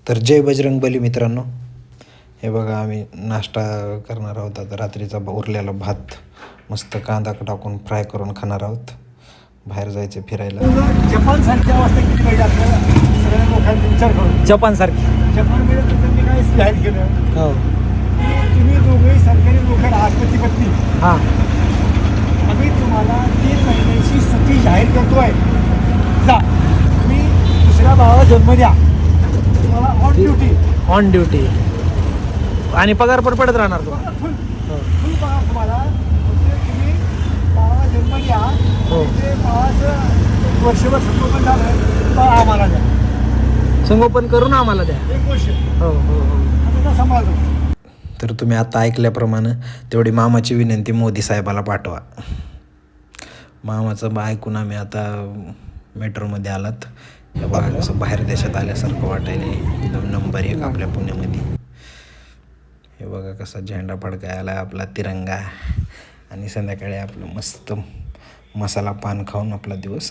तर जय बजरंगबली मित्रांनो, हे बघा आम्ही नाश्ता करणार आहोत. आता रात्रीचा उरलेला भात मस्त कांदा टाकून फ्राय करून खाणार आहोत. बाहेर जायचं फिरायला. जपान सारखी अवस्था किती पाहिजे आपल्याला सगळ्या लोकांचा विचार करून. जपानसारखी. जपानमध्ये तर त्यांनी काय जाहीर केलं हो. की तुम्ही दोघेही सरकारी नोकर आहात पती पत्नी, हां. आम्ही तुम्हाला 3 महिन्याची सुट्टी जाहीर करतोय. जा तुम्ही दुसऱ्या भावाला जन्म द्या, तुम्हाला ऑन ड्युटी ऑन ड्युटी आणि पगार पण पडत राहणार तो. फुल फुल पगार तुम्हाला. म्हणजे तुम्ही भावाला जन्म द्या, हो. ते भावाचं वर्षभर संगोपन झालं तर आम्हाला द्या, संगोपन करून आम्हाला द्या. 1 वर्ष हो हो हो. आता सांभाळतो. तर तुम्ही आता ऐकल्याप्रमाणे तेवढी मामाची विनंती मोदी साहेबाला पाठवा. मामाचं ऐकून आम्ही आता मेट्रोमध्ये आलात. हे बघा कसं बाहेर देशात आल्यासारखं वाटायला. एकदम नंबर 1 आपल्या पुण्यामध्ये. हे बघा कसा झेंडा फडकायला आपला तिरंगा. आणि संध्याकाळी आपलं मस्त मसाला पान खाऊन आपला दिवस